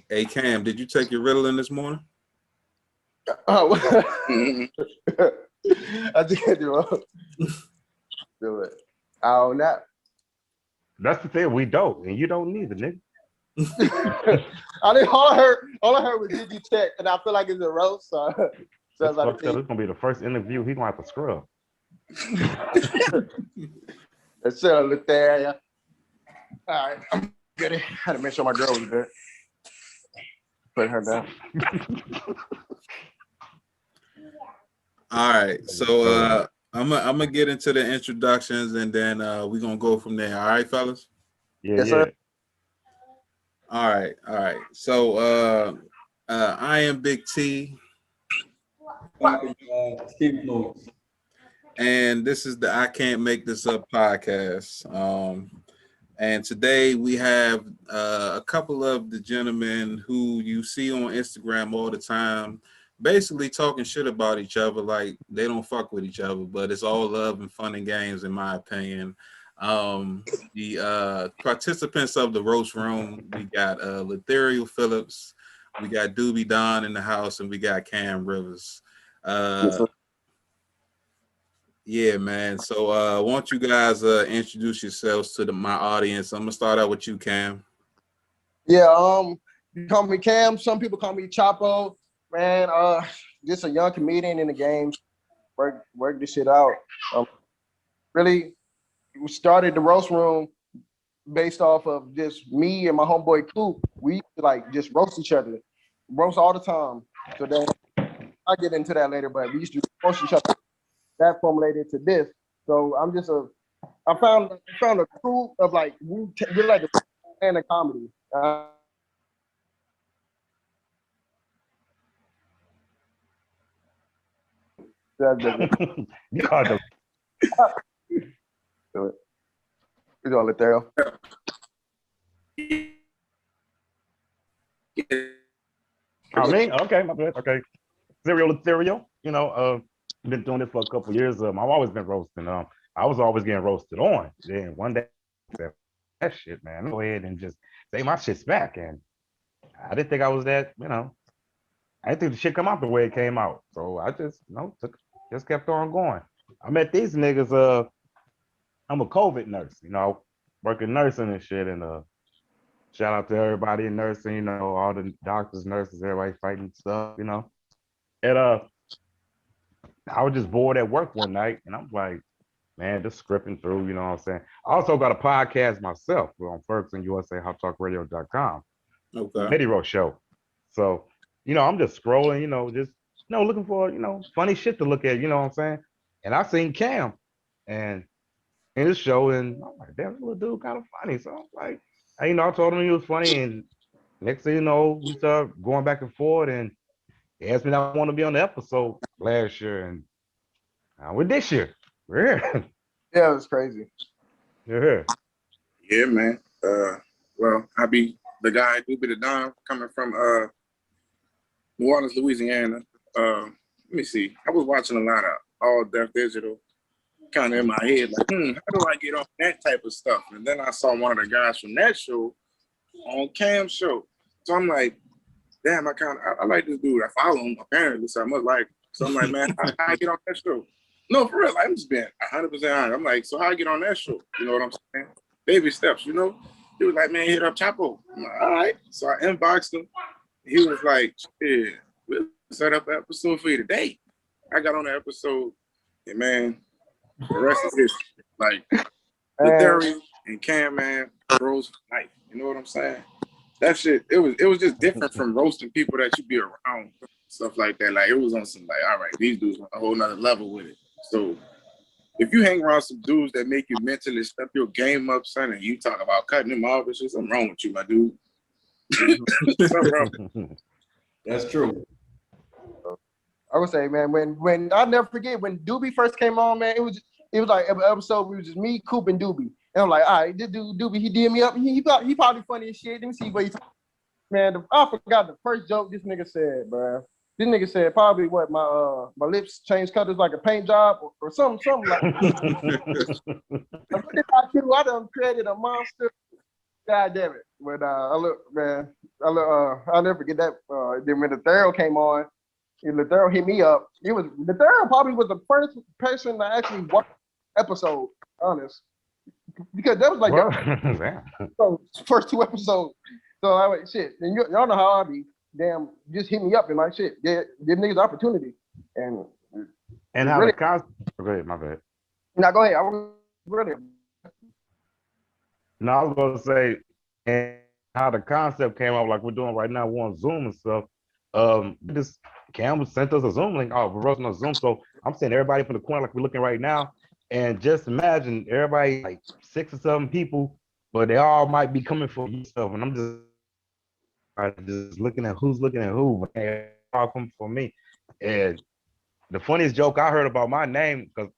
Hey Cam, did you take your Ritalin this morning? Oh, I did do it. Oh, not. That's the thing. We don't, and you don't need it, nigga. I didn't. All I heard was "Did you check?" And I feel like it's a roast. So That's fucked up. It's gonna be the first interview he gonna have to scrub. Let's settle it there. Yeah. All right, I'm good. I had to make sure my girl was good. Put her down. All right, so I'm gonna get into the introductions and then we're gonna go from there. All right, fellas. Yeah, Yes, sir. All right. So I am Big T, and this is the I Can't Make This Up podcast. And today we have a couple of the gentlemen who you see on Instagram all the time, basically talking shit about each other like they don't fuck with each other, but it's all love and fun and games in my opinion. The participants of the roast room, we got Letherial Phillips, we got Doobie Don in the house, and we got Cam Rivers. Yeah, man. So why don't you guys introduce yourselves to my audience? I'm gonna start out with you, Cam. Yeah, you call me Cam. Some people call me Chapo. Man, just a young comedian in the game. Work this shit out. Really, we started the roast room based off of just me and my homeboy Coop. We used to like just roast each other, roast all the time. So then I'll get into that later, but we used to roast each other. That formulated to this. So I found a crew of like we're like a fan of comedy. You called the. We're gonna let there. I mean, okay, my bad. Okay, cereal. You know, been doing this for a couple of years. I've always been roasting. I was always getting roasted on. Then one day, I said, that shit, man. Go ahead and just say my shit's back. And I didn't think I was that. You know, I didn't think the shit come out the way it came out. So I just, just kept on going. I met these niggas. I'm a COVID nurse. You know, working nursing and shit. And shout out to everybody in nursing. You know, all the doctors, nurses, everybody fighting stuff. You know, and I was just bored at work one night, and I'm like, man, just scripting through, you know what I'm saying? I also got a podcast myself on Ferguson USA, HotTalkRadio.com. Okay. Midi Row Show. So, you know, I'm just scrolling, looking for, funny shit to look at, you know what I'm saying? And I seen Cam and in his show, and I'm like, damn, this little dude kind of funny. So I'm like, I told him he was funny, and next thing you know, we started going back and forth, and he asked me if I want to be on the episode last year, and with this year. We're here. Yeah, it was crazy. You're here. Yeah, man. Well, I be the guy, Doobie the Don, coming from New Orleans, Louisiana. Let me see. I was watching a lot of All Deaf Digital, kind of in my head, like, how do I get on that type of stuff? And then I saw one of the guys from that show on Cam's show. So I'm like, damn, I like this dude. I follow him apparently, so I must like him. So I'm like, man, how I get on that show? No, for real, I'm just being 100% honest. I'm like, so how I get on that show? You know what I'm saying? Baby steps, you know? He was like, man, hit up Chapo. I'm like, all right. So I inboxed him. He was like, yeah, we'll set up an episode for you today. I got on the episode, and man, the rest is history. Like, the Theory and Cam, man, bros for life. You know what I'm saying? That shit, it was just different from roasting people that you be around, stuff like that. Like, it was on some, like, all right, these dudes on a whole nother level with it. So if you hang around some dudes that make you mentally step your game up, son, and you talk about cutting them off, it's just something wrong with you, my dude. Something wrong. That's true. I would say, man, when I'll never forget when Doobie first came on, man, it was like an episode where it was just me, Coop, and Doobie. And I'm like, all right, this dude Doobie, he did me up. He probably funny as shit. Let me see what he talking. Man, I forgot the first joke this nigga said, bro. This nigga said probably what my lips changed colors like a paint job or something like that. I done created a monster. God damn it. But I look, man, I'll never forget that. Then when the Thero came on, and the Thero hit me up. The Thero probably was the first person that actually watched the episode, honest. Because that was like the first 2 episodes. So I went, shit, and y'all know how I be. Damn, just hit me up and like shit, give niggas opportunity. And how really, the concept, go ahead, my bad. now go ahead. I was really No, I was gonna say, and how the concept came up, like we're doing right now, we're on Zoom and stuff. This Cam sent us a Zoom link. Oh, we're roasting on Zoom, so I'm seeing everybody from the corner like we're looking right now. And just imagine everybody, like 6 or 7 people, but they all might be coming for yourself. And I'm just looking at who's looking at who, but they all come for me. And the funniest joke I heard about my name, because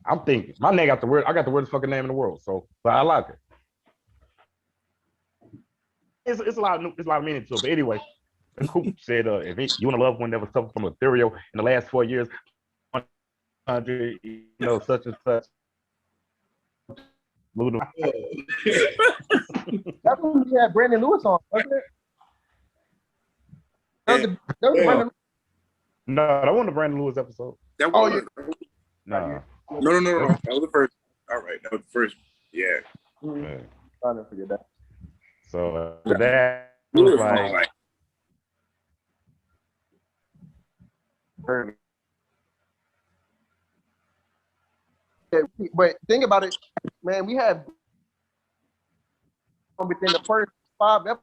I'm thinking my name got I got the weirdest fucking name in the world. So, but I like it. It's a lot of meaning to it. But anyway, Coop said, if you want a loved one that was suffering from ethereal in the last 4 years, 100, such and such. That's when we had Brandon Lewis on, wasn't it? That was the Brandon. No, that wasn't the Brandon Lewis episode. That was No. No. That was the first. All right, that was the first. Yeah. Mm-hmm. I'll never forget that. So that was like. Yeah, but think about it, man. We had within the first 5 episodes.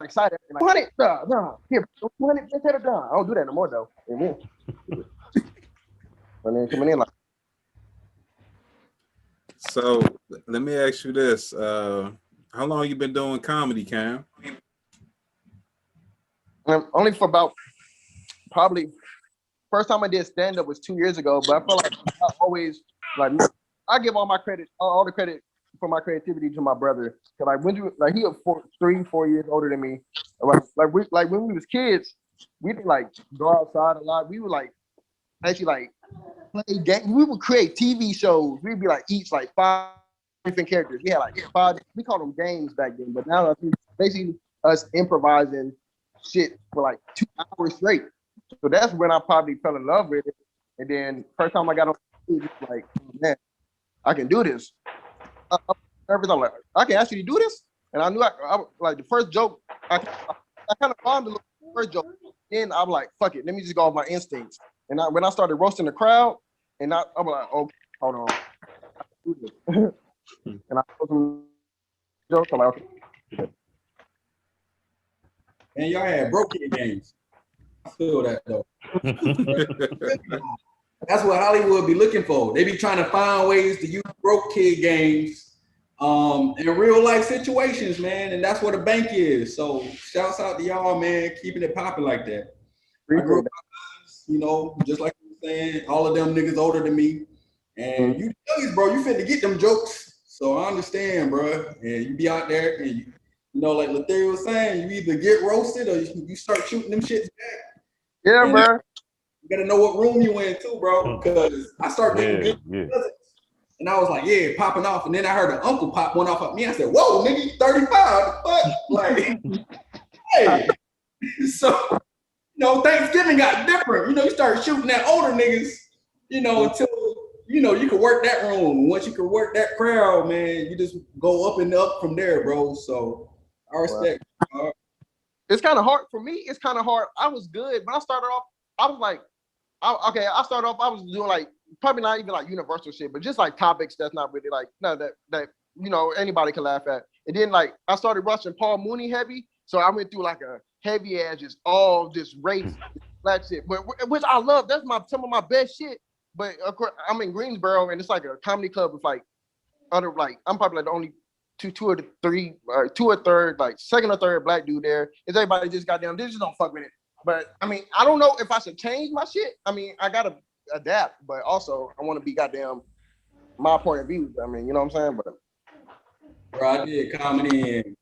Excited. Like, 200, no, here, 200, let's hit it down. I don't do that no more though. Amen. And then coming in like. So let me ask you this: how long you been doing comedy, Cam? Only for about probably first time I did stand up was 2 years ago, but I feel like I always like I give all my credit, all the credit for my creativity to my brother. Cause like he was 3-4 years older than me. Like when we was kids, we would like go outside a lot. We would like actually like play games. We would create TV shows. We'd be like each like 5 different characters. We had like 5. We called them games back then, but now it's basically us improvising shit for like 2 hours straight. So that's when I probably fell in love with it. And then first time I got on stage, like, man, I can do this. Everything like I can actually do this. And I knew I like the first joke. I kind of bombed a little first joke. Then I'm like, fuck it, let me just go off my instincts. And when I started roasting the crowd, and I'm like, okay, hold on, I can do this. And I put some jokes. I'm like, okay. And y'all had broke kid games. I feel that though. That's what Hollywood be looking for. They be trying to find ways to use broke kid games in real life situations, man. And that's what a bank is. So shouts out to y'all, man, keeping it popping like that. I grew up, just like you were saying, all of them niggas older than me. And you youngins, bro, you finna get them jokes. So I understand, bro. And you be out there and like Lethea was saying, you either get roasted or you start shooting them shits back. Yeah, bro. You gotta know what room you in too, bro. Because I started getting good cousins. And I was like, yeah, popping off. And then I heard an uncle pop one off at me. I said, whoa, nigga, you 35. What? Like, hey. So, Thanksgiving got different. You start shooting at older niggas, until, you can work that room. Once you can work that crowd, man, you just go up and up from there, bro. So I respect. It's kind of hard for me. It's kind of hard. I was good. When I started off, I was like, I started off, I was doing like, probably not even like universal shit, but just like topics that's not really like, no, that anybody can laugh at. And then like, I started rushing Paul Mooney heavy. So I went through like a heavy ass, just all this race, black shit, but which I love. That's some of my best shit. But of course, I'm in Greensboro and it's like a comedy club with like, I'm probably like the only two or three, or 2 or 3rd, like 2nd or 3rd black dude there. Is everybody just goddamn, they just don't fuck with it. But I mean, I don't know if I should change my shit. I mean, I gotta adapt, but also I want to be goddamn my point of view. I mean, you know what I'm saying? But bro, I did comedy in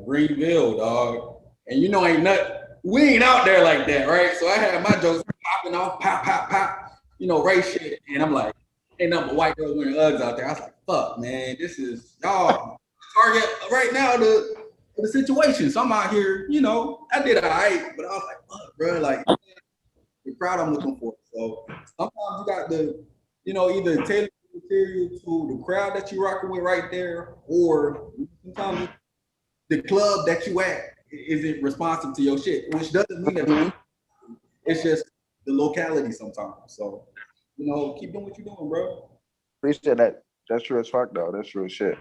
Greenville, dog, and ain't nothing. We ain't out there like that, right? So I had my jokes popping off, pop, pop, pop, race shit, and I'm like, ain't nothing but white girls wearing Uggs out there. I was like, fuck, man, this is y'all target right now the situation. So I'm out here, you know, I did all right, but I was like, fuck, bro, like the crowd I'm looking for. So sometimes you got the, you know, either tailor material to the crowd that you're rocking with right there, or sometimes the club that you at isn't responsive to your shit, which doesn't mean that it's just the locality sometimes. So, you know, keep doing what you're doing, bro. Appreciate that. That's true as fuck though. That's real shit.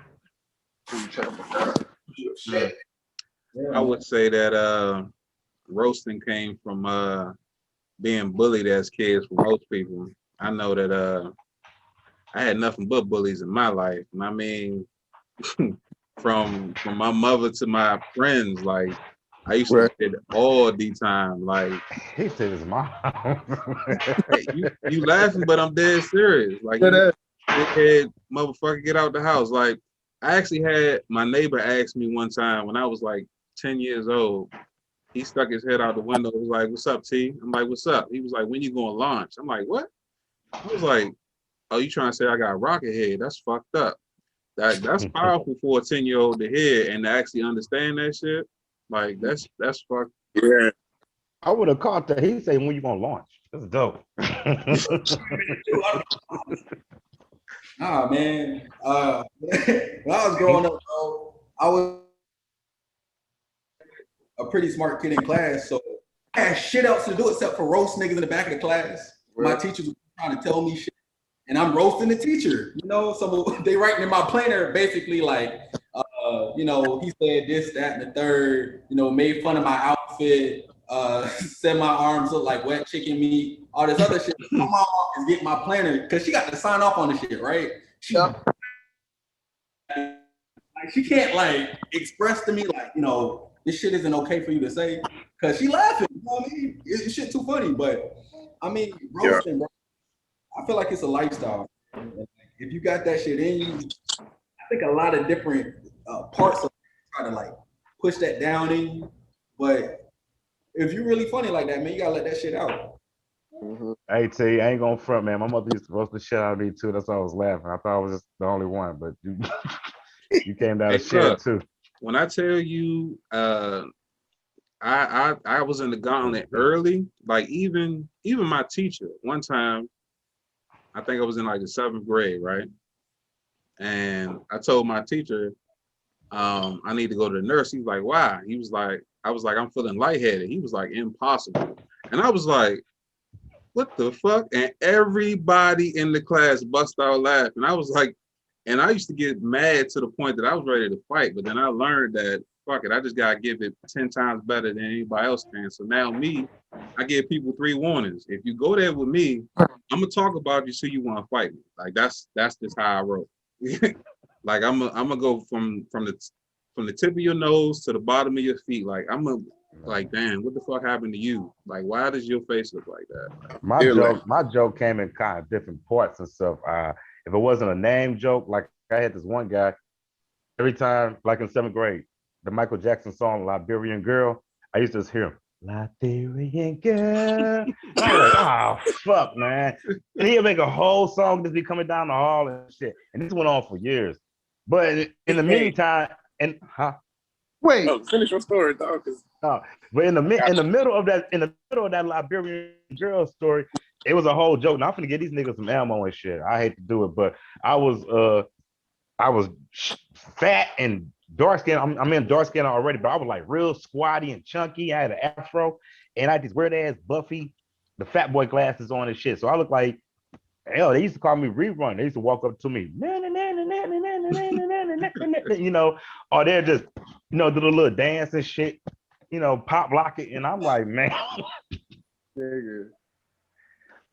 Yeah, I would say that roasting came from being bullied as kids for most people. I know that I had nothing but bullies in my life. And I mean, from my mother to my friends, like I used to get it all the time. Like He said his mom. hey, you laughing, but I'm dead serious. Like you dickhead motherfucker, get out the house. Like I actually had my neighbor ask me one time when I was like 10 years old. He stuck his head out the window. He was like, "What's up, T?" I'm like, "What's up?" He was like, "When you going to launch?" I'm like, "What?" I was like, "Oh, you trying to say I got rocket head? That's fucked up." That's powerful for a 10-year-old to hear and to actually understand that shit. Like that's fucked. Yeah. I would have caught that. He said, when you gonna launch? That's dope. Nah, man. When I was growing up, bro, I was a pretty smart kid in class, so I had shit else to do except for roast niggas in the back of the class. My teachers were trying to tell me shit, and I'm roasting the teacher. You know, so they writing in my planner basically like, you know, he said this, that, and the third. You know, made fun of my outfit. Said my arms look like wet chicken meat. All this other shit. My mom is getting my planner because she got to sign off on the shit, right? She can't like express to me like, you know, this shit isn't okay for you to say because she laughing. You know what I mean? It's shit too funny, but I mean, roasting, bro. I feel like it's a lifestyle. If you got that shit in you, I think a lot of different parts of try to like push that down in you. But if you're really funny like that, man, you gotta let that shit out. Hey T, I ain't gonna front, man. My mother used to roast the shit out of me too. That's why I was laughing. I thought I was just the only one, but you came down Hey, to share look, too. when I tell you, I was in the gauntlet early. Like even my teacher one time, I think I was in like the 7th grade, right? And I told my teacher, I need to go to the nurse. He was like, why? He was like, I was like, I'm feeling lightheaded. He was like, impossible. And I was like, what the fuck? And everybody in the class bust out laughing. I was like, and I used to get mad to the point that I was ready to fight. But then I learned that, fuck it, I just got to give it 10 times better than anybody else can. So now I give people 3 warnings. If you go there with me, I'm going to talk about you so you want to fight me. Like, that's just how I roll. Like, I'm gonna go from the tip of your nose to the bottom of your feet. Like, like, damn, what the fuck happened to you? Like, why does your face look like that? My joke came in kind of different parts and stuff. If it wasn't a name joke, like I had this one guy, every time, like in 7th grade, the Michael Jackson song Liberian Girl, I used to just hear him, Liberian Girl. And I was like, oh fuck, man. And he'll make a whole song just be coming down the hall and shit. And this went on for years. But in the meantime, and Wait. No, finish your story, dog. But in the middle of that Liberian Girl story, it was a whole joke. Now I'm finna get these niggas some ammo and shit. I hate to do it, but I was fat and dark skin. I'm in dark skin already, but I was like real squatty and chunky. I had an afro, and I had these weird ass Buffy, the fat boy glasses on and shit. So I look like hell. They used to call me Rerun. They used to walk up to me, you know, or they're just, you know, do the little dance and shit, you know, pop lock it, and I'm like, man.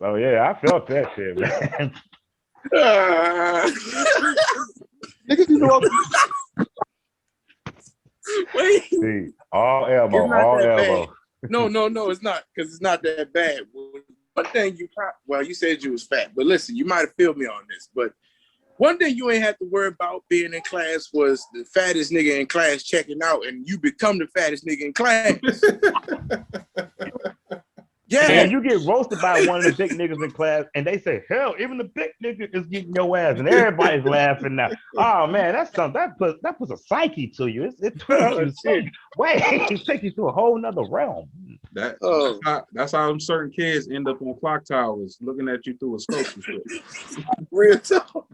So yeah, I felt that shit, man. Niggas used to walk. Wait. See, all elbow, It's not all that elbow. bad. No, it's not, because it's not that bad. One thing you said you was fat, but listen, you might have filled me on this, but one thing you ain't have to worry about being in class was the fattest nigga in class checking out, and you become the fattest nigga in class. Yeah. And you get roasted by one of the big niggas in class, and they say, "Hell, even the big nigga is getting your ass," and everybody's laughing now. Oh man, that's something that puts a psyche to you. It turns you some way. It takes you to a whole nother realm. That's how them certain kids end up on clock towers looking at you through a scope and shit. Real talk.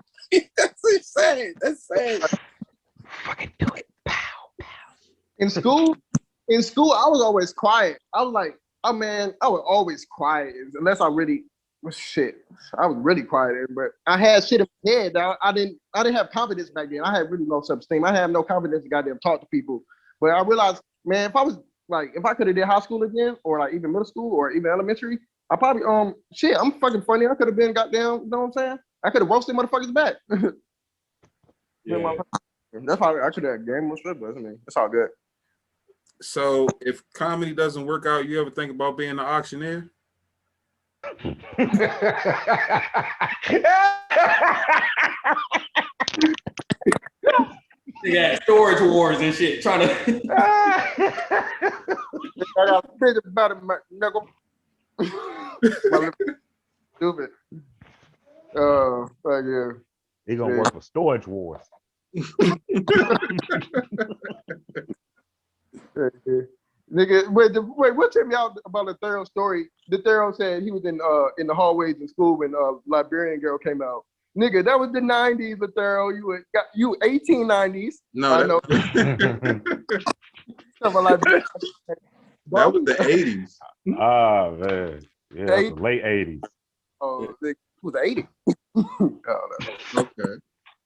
That's insane. That's sad. Fucking do it. Pow, pow. In school, I was always quiet. I was like, oh man, I was always quiet unless I really was shit. I was really quiet, but I had shit in my head. I didn't have confidence back then. I had really low self-esteem. I had no confidence to goddamn talk to people. But I realized, man, if I could have did high school again, or like even middle school or even elementary, I probably shit, I'm fucking funny. I could have been goddamn, you know what I'm saying? I could have roasted motherfuckers back. Yeah. That's how I could have game most but I mean, it's all good. So if comedy doesn't work out, you ever think about being an auctioneer? They got storage wars and shit trying to. I got to think about it, nigga. Stupid. Yeah. He gonna work for storage wars. Nigga, wait, what tell me out about the Thorough story? The Thorough said he was in the hallways in school when Liberian Girl came out. Nigga, that was the 90s, the Thorough. You 1890s. No, I know. That was the 80s. Oh man. Yeah, that's the late 80s. Oh, it was 80. Okay.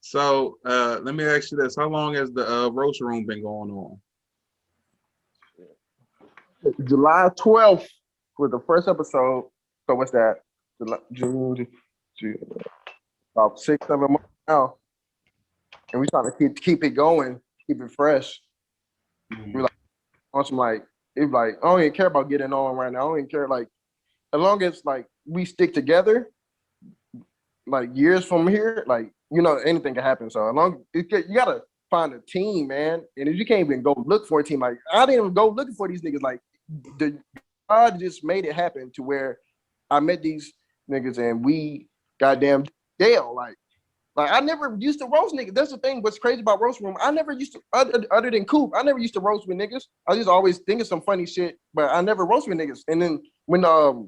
So let me ask you this. How long has the roast room been going on? July 12th was the first episode. So what's that? June, about 6-7 months now. And we trying to keep it going, keep it fresh. We like on some like, it's like, I don't even care about getting on right now. I don't even care, like, as long as like we stick together, like years from here, like, you know, anything can happen. So as long you gotta find a team, man. And if you can't even go look for a team, like I didn't even go looking for these niggas. Like God just made it happen to where I met these niggas and we goddamn Dale. Like I never used to roast niggas. That's the thing. What's crazy about roast room? I never used to, other than Coop, I never used to roast with niggas. I just always thinking some funny shit, but I never roast with niggas. And then when the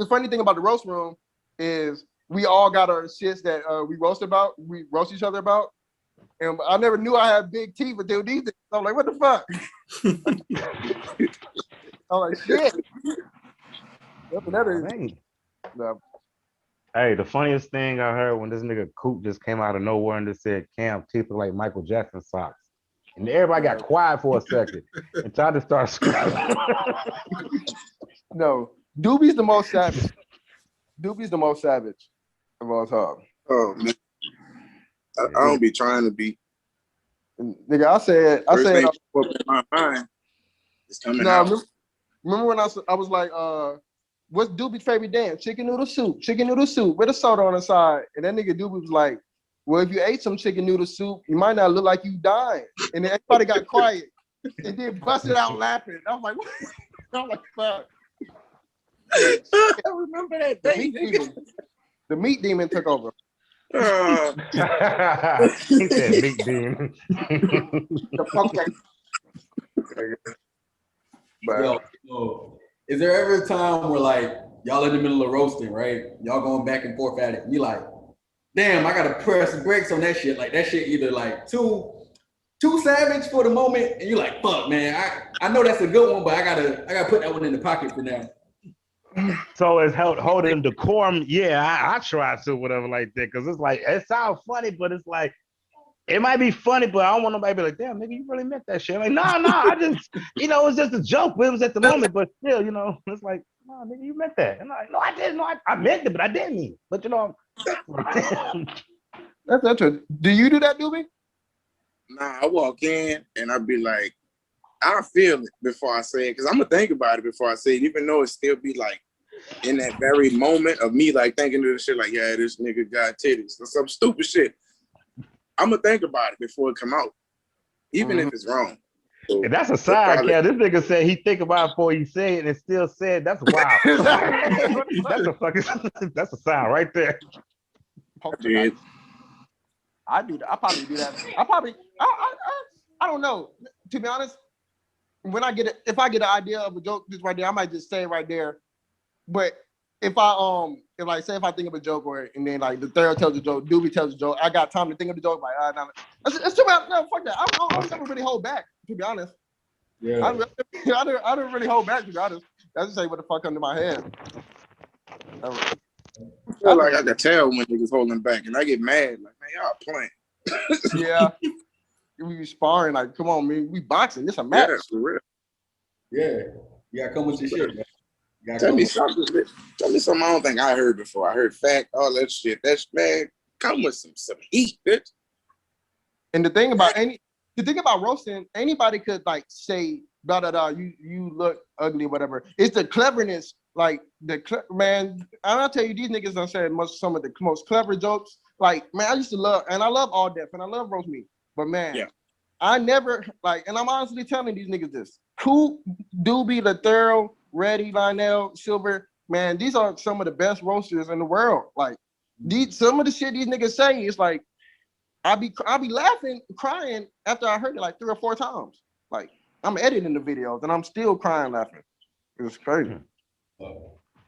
funny thing about the roast room is we all got our shits that we roast each other about. And I never knew I had big teeth until these days. I'm like, what the fuck? I'm like, shit. Hey, the funniest thing I heard when this nigga Coop just came out of nowhere and just said Cam teeth look like Michael Jackson socks. And everybody got quiet for a second and tried to start screaming. No, Doobie's the most savage. Doobie's the most savage of all time. Oh man. I don't be trying to be. Nigga, I said in my mind is coming out. Remember when I was like, what's Doobie's favorite dance? Chicken noodle soup with a soda on the side. And that nigga Doobie was like, well, if you ate some chicken noodle soup, you might not look like you dying. And then everybody got quiet and then busted out laughing. I was like, what? I'm like, fuck. I remember that day. The meat demon took over. He said meat demon. The fuck that. Yo, is there ever a time where like y'all in the middle of roasting, right? Y'all going back and forth at it. You like, damn, I gotta press the brakes on that shit. Like that shit either like too savage for the moment, and you're like, fuck, man, I know that's a good one, but I gotta put that one in the pocket for now. So it's holding decorum. Yeah, I try to whatever like that because it's like it sounds funny, but it's like it might be funny, but I don't want nobody to be like, damn, nigga, you really meant that shit. Like, no, I just, you know, it's just a joke. It was at the moment, but still, you know, it's like, no, nigga, you meant that. And I'm like, no, I didn't. No, I meant it, but I didn't mean it. But you know, that's interesting. Do you do that, Doobie? Nah, I walk in and I be like, I feel it before I say it, because I'm gonna think about it before I say it, even though it still be like in that very moment of me like thinking of the shit like, yeah, this nigga got titties or some stupid shit. I'm gonna think about it before it come out, even if it's wrong. So And that's a they sign, probably, Cal. This nigga said he think about it before he say it and still said that's wild. That's a fucking that's a sign right there. did. I do that. I probably do that. I don't know. To be honest, when I get it, if I get an idea of a joke just right there, I might just say it right there. But if like say if I think of a joke or and then like the third tells a joke, Doobie tells a joke, I got time to think of the joke. Like, nah, it's too bad. No, fuck that. I don't never really hold back. To be honest, Yeah. I don't really hold back. To be honest, I just say what the fuck comes to my head. I feel like I can tell when niggas holding back, and I get mad. Like, man, y'all playing. Yeah, we be sparring. Like, come on, man, we boxing. This a match. Yeah, for real. Yeah. You gotta come with your shit, man. You gotta Tell come me with something. Tell me something I don't think I heard before. I heard fact, all that shit. That's man. Come with some heat, bitch. And the thing about roasting, anybody could like say blah blah blah. You look ugly, whatever. It's the cleverness, like man. I'll tell you, these niggas done said some of the most clever jokes. Like man, I used to love, and I love All Def, and I love roast me. But man, Yeah. I never like, and I'm honestly telling these niggas this. Cool, Doobie, Lathero, Reddy, Lionel, Silver. Man, these are some of the best roasters in the world. Like some of the shit these niggas say is like. I'll be laughing, crying after I heard it like 3 or 4 times. Like I'm editing the videos and I'm still crying, laughing. It's crazy.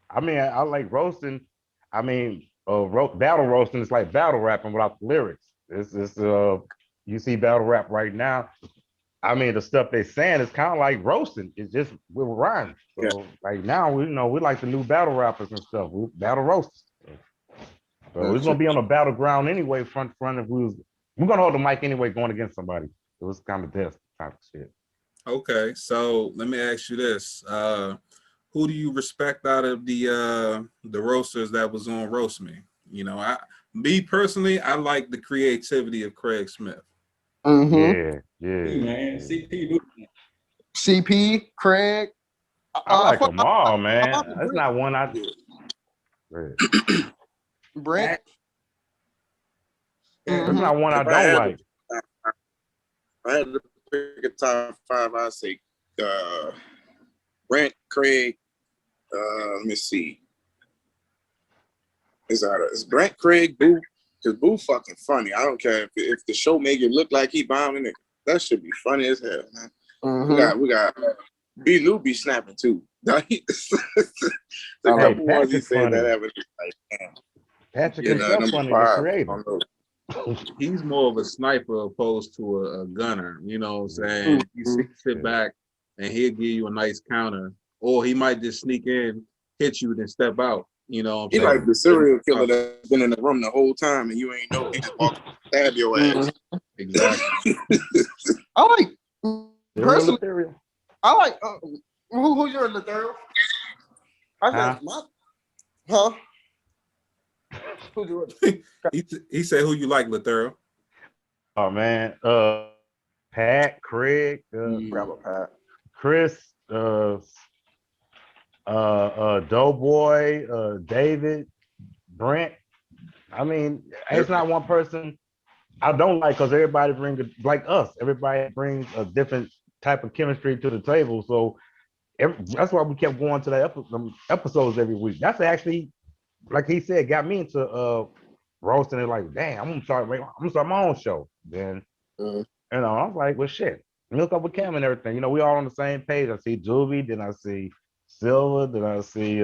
I mean, I like roasting. I mean, battle roasting is like battle rapping without the lyrics. It's you see battle rap right now. I mean, the stuff they saying is kind of like roasting. It's just with rhymes. So like now we like the new battle rappers and stuff. We battle roasters. So it's gonna be on a battleground anyway. Front if we're gonna hold the mic anyway, going against somebody. It was kind of this type of shit. Okay, so let me ask you this: who do you respect out of the roasters that was on Roast Me? You know, me personally, I like the creativity of Craig Smith. Mm-hmm. Hey, man. CP. CP, Craig. I like them all, man. That's not one I do. Brent. That's not one I don't like. If I had to pick a top 5, I'd say Brent, Craig. Let me see. It's Brent, Craig, Boo. Because Boo fucking funny. I don't care if the show make it look like he bombing it. That should be funny as hell, man. Mm-hmm. We got B. Lou be snapping too. The couple ones he said that ever like, damn. Patrick himself funny, the creator. He's more of a sniper opposed to a gunner. You know what I'm saying? You sit back and he'll give you a nice counter, or he might just sneak in, hit you, then step out. You know what I'm saying? Like the serial killer that's been in the room the whole time and you ain't know. He just walk stab your ass. Exactly. I like personally. Material. I like who's your Lathero? I said Who's yours? He said who you like, Lathero. Oh man, Pat, Craig, Pat. Chris, Doughboy, David, Brent. I mean, it's not one person I don't like because everybody brings like us. Everybody brings a different type of chemistry to the table. So that's why we kept going to the episodes every week. That's actually, like he said, got me into roasting it. Like, damn, I'm gonna start my own show. Then, you know, I was like, well, shit. Look up with Cam and everything. You know, we all on the same page. I see Doobie, then I see Silver, then I see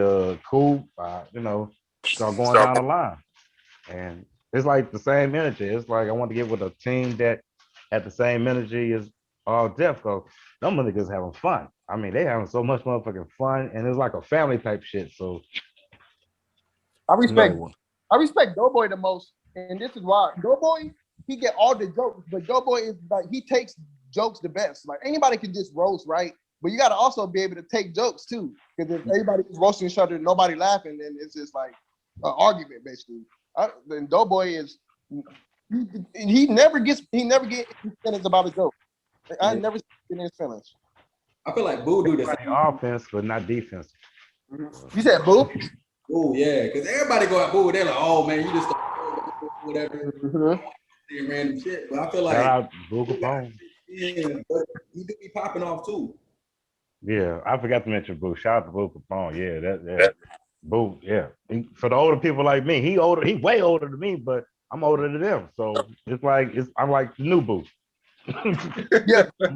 Coop. You know, start going down the line, and it's like the same energy. It's like I want to get with a team that had the same energy as All Def, because them niggas having fun. I mean, they having so much motherfucking fun, and it's like a family type shit. So I respect Doughboy the most, and this is why Doughboy, he get all the jokes, but Doughboy is like he takes jokes the best. Like anybody can just roast, right? But you got to also be able to take jokes too, because if everybody is roasting each other, nobody laughing, then it's just like an argument basically. Then Doughboy is he never gets his feelings about a joke. I never see his feelings. I feel like Boo do this. Offense, but not defense. You said Boo? Boo, yeah, because everybody go at Boo. They're like, oh man, you just whatever, random shit. But I feel like shout out Boo Capone. Yeah, but he do be popping off too. Yeah, I forgot to mention Boo. Shout out to Boo Capone. Yeah, that Boo. Yeah, for the older people like me, he older. He way older than me, but I'm older than them. So it's like I'm like the new Boo. Yeah, I'm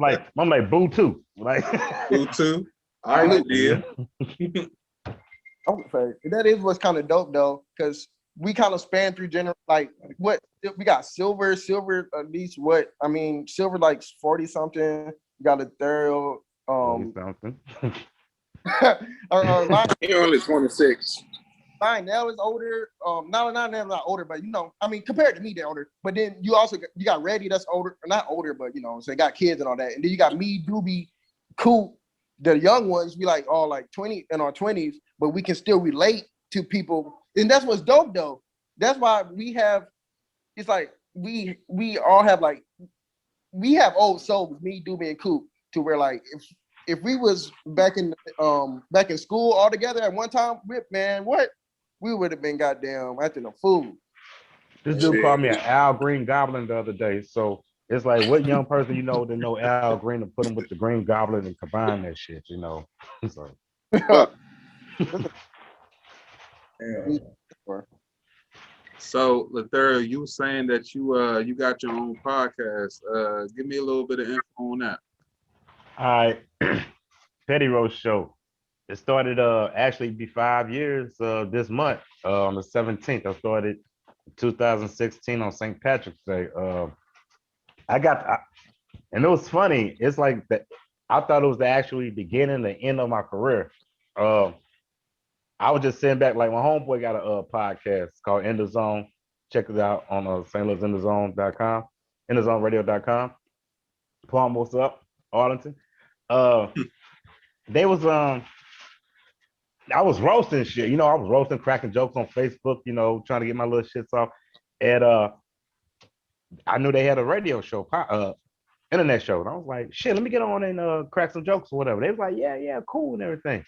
like Boo too. Like Boo too. All right, yeah. dear. that is what's kind of dope though, because we kind of span through like what we got silver at least what I mean silver like 40 something. You got Ethereal, 40 something. mine, He only 26. mine now is older. Not older, but I mean compared to me they're older. But then you also you got Reddy that's older, not older, but so they got kids and all that. And then you got me, Doobie, Coop, the young ones. We like all like 20 in our 20s, but we can still relate to people, and that's what's dope though. That's why we have. It's like we all have like we have old souls, me, Doobie, and Coop, to where like if we was back in school all together at one time, man, what we would have been goddamn acting a fool. This dude called me an Al Green Goblin the other day. So it's like, what young person that know Al Green and put him with the Green Goblin and combine that shit, So Fuck. Yeah. So, Lethera, you were saying that you got your own podcast. Give me a little bit of info on that. all right, Petty Roast Show. It started actually be 5 years this month on the 17th. I started 2016 on St. Patrick's Day. And it was funny. It's like that. I thought it was the actually beginning, the end of my career. I was just sitting back, like my homeboy got a podcast called In the Zone. Check it out on StLouisInTheZone.com, InTheZoneRadio.com. Palm, what's up, Arlington? They was I was roasting shit. I was roasting, cracking jokes on Facebook. Trying to get my little shits off. And I knew they had a radio show, internet show. And I was like, shit, let me get on and crack some jokes or whatever. They was like, yeah, cool and everything.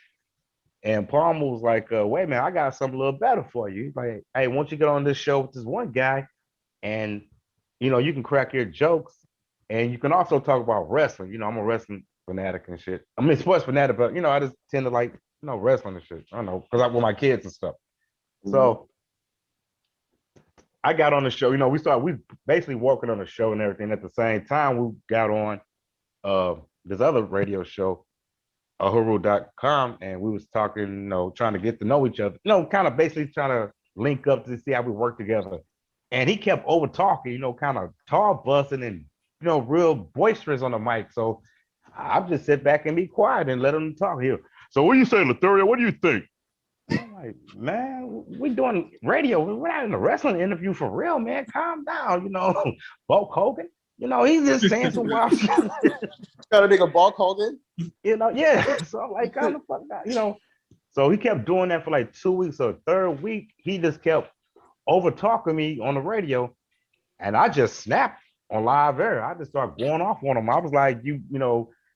And Palmer was like, wait, man, I got something a little better for you. He's like, hey, won't you get on this show with this one guy and, you can crack your jokes and you can also talk about wrestling. I'm a wrestling fanatic and shit. I mean, sports fanatic, but, I just tend to like, wrestling and shit. I don't know, because I'm with my kids and stuff. So I got on the show. We basically working on the show and everything. At the same time, we got on this other radio show, Ahuru.com, and we was talking, trying to get to know each other, kind of basically trying to link up to see how we work together. And he kept over talking, kind of tall busting and, real boisterous on the mic. So I just sit back and be quiet and let him talk here. So what do you say, Lethera? What do you think? I'm like, man, we doing radio. We're not in a wrestling interview for real, man. Calm down, Bulk Hogan. He's just saying some wild shit. Got a nigga Bulk Hogan. Yeah. So I'm like, calm the fuck down, So he kept doing that for like 2 weeks. So the third week, he just kept over talking me on the radio. And I just snapped on live air. I just started going off on him. I was like,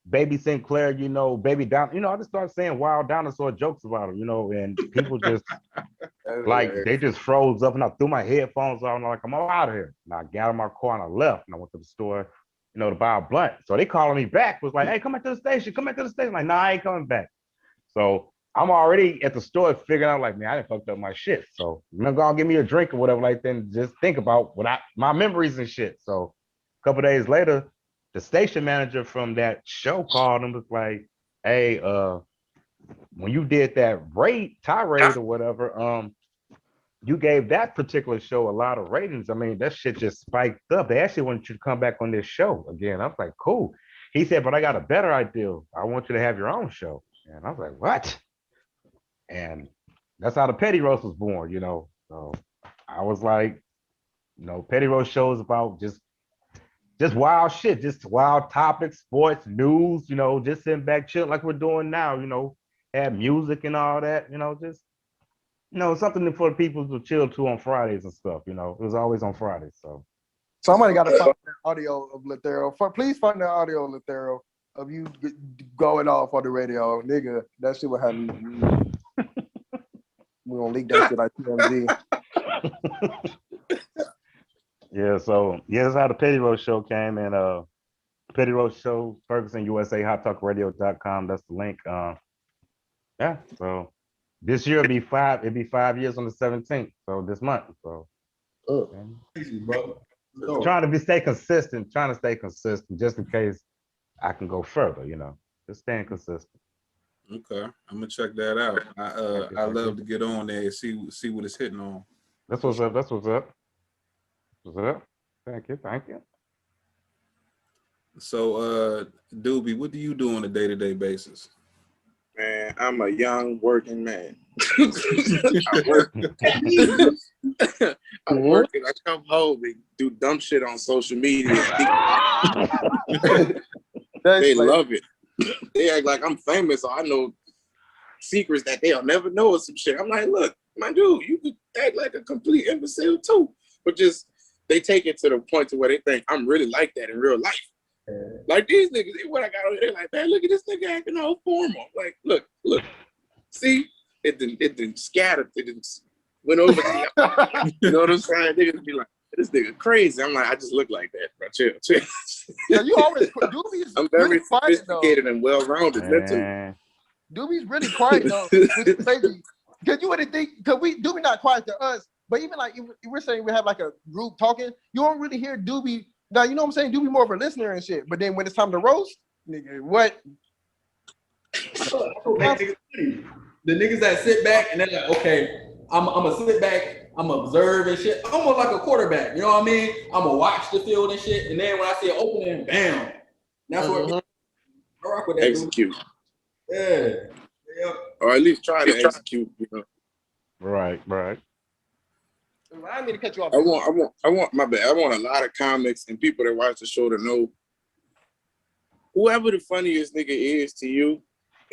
Baby Sinclair, Baby Down, I just started saying wild dinosaur jokes about him, and people just like they just froze up and I threw my headphones on and I'm like, I'm all out of here. And I got in my car and I left and I went to the store, to buy a blunt. So they calling me back, was like, hey, come back to the station, I'm like, nah, I ain't coming back. So I'm already at the store figuring out like, man, I done fucked up my shit. So you're gonna give me a drink or whatever like that and just think about my memories and shit. So a couple days later, the station manager from that show called and was like, hey, when you did that tirade or whatever, you gave that particular show a lot of ratings. I mean, that shit just spiked up. They actually want you to come back on this show again. I was like, cool. He said, but I got a better idea. I want you to have your own show. And I was like, what? And that's how the Petty Roast was born, So I was like, Petty Roast shows about just wild shit, just wild topics, sports, news, just sitting back, chill like we're doing now, have music and all that, just, something for the people to chill to on Fridays and stuff, it was always on Fridays. So Somebody got to find that audio of Lethero. Please find that audio of Lethero of you going off on the radio, nigga. That shit would have me. We gonna leak that shit like TMZ. Yeah, so that's how the Petty Roast show came, and Petty Road Show, Ferguson, USA, HotTalkRadio.com. That's the link. Yeah. So this year it'd be 5 years on the 17th. So this month. So Easy, bro. stay consistent, just in case I can go further, just staying consistent. Okay, I'm gonna check that out. I love to get on there and see what it's hitting on. That's what's up. That's what's up. What's up? Thank you. So, Doobie, what do you do on a day-to-day basis? Man, I'm a young working man. I work. I work and I come home and do dumb shit on social media. They love it. They act like I'm famous, so I know secrets that they'll never know or some shit. I'm like, look, my dude, you could act like a complete imbecile too. But just they take it to the point to where they think I'm really like that in real life. Like these niggas, what I got on there, like, man, look at this nigga acting all formal. Like, look, see, it didn't scatter, it didn't went over to you. You know what I'm saying? Niggas be like, this nigga crazy. I'm like, I just look like that, bro. Chill. Yeah, you always Doobie's I'm very really quiet, sophisticated and well-rounded mentally. Doobie's really quiet though. It's crazy. Cause you wouldn't think, cause Doobie not quiet to us, but even like if we're saying we have like a group talking, you don't really hear Doobie. Now you know what I'm saying. Doobie more of a listener and shit. But then when it's time to roast, nigga, what? The niggas that sit back and they're like, okay, I'm gonna sit back, I'm gonna observe and shit, almost like a quarterback. You know what I mean? I'm gonna watch the field and shit, and then when I see an opening, bam. That's what I rock with that. Execute. Dude. Yeah. Or at least try to execute. You know. Right. I didn't mean to cut you off. I want my bad. I want a lot of comics and people that watch the show to know whoever the funniest nigga is to you,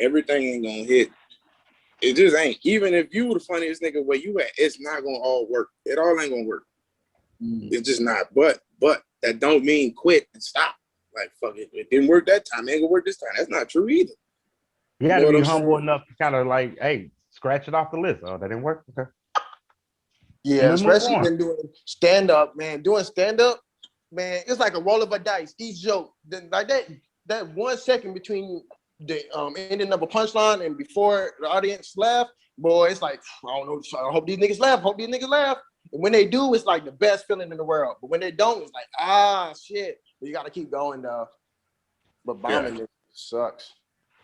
everything ain't gonna hit. It just ain't. Even if you the funniest nigga where you at, it's not gonna all work. It all ain't gonna work. It's just not. But that don't mean quit and stop. Like, fuck it. It didn't work that time. It ain't gonna work this time. That's not true either. You gotta be humble enough to kind of like, hey, scratch it off the list. Oh, that didn't work. Okay. Yeah, especially when doing stand-up, man. Doing stand-up, man, it's like a roll of a dice. Each joke, like that 1 second between the ending of a punchline and before the audience laugh, boy, it's like, I don't know. I hope these niggas laugh. And when they do, it's like the best feeling in the world. But when they don't, it's like, shit. You got to keep going, though. But bombing it sucks.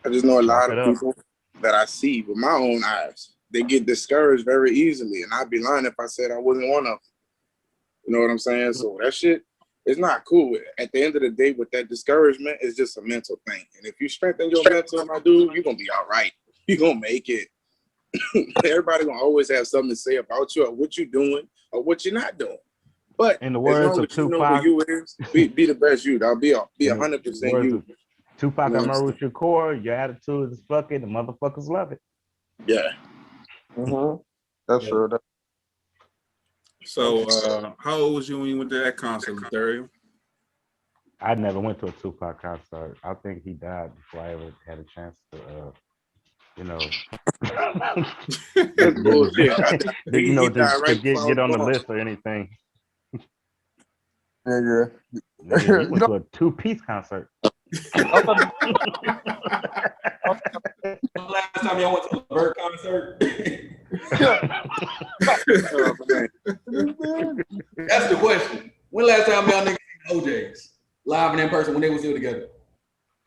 I just know a lot of people that I see with my own eyes. They get discouraged very easily, and I'd be lying if I said I wasn't one of them. You know what I'm saying? So that shit is not cool. At the end of the day, with that discouragement, it's just a mental thing. And if you strengthen your mental, my dude, you're gonna be all right. You're gonna make it. Everybody gonna always have something to say about you or what you're doing or what you're not doing. But in the words of Tupac, you know who you is, be the best you. I'll be 100% you. Tupac, I remember with your core, your attitude is fucking, the motherfuckers love it. Yeah. That's true. So, how old was you when you went to that concert, Ethereum? I never went to a Tupac concert. I think he died before I ever had a chance to, That's bullshit. Get on the list or anything. Nigga. He went to a two-piece concert. Last time y'all went to a Bird concert? That's the question. When last time y'all niggas seen OJ's live and in person when they was still together?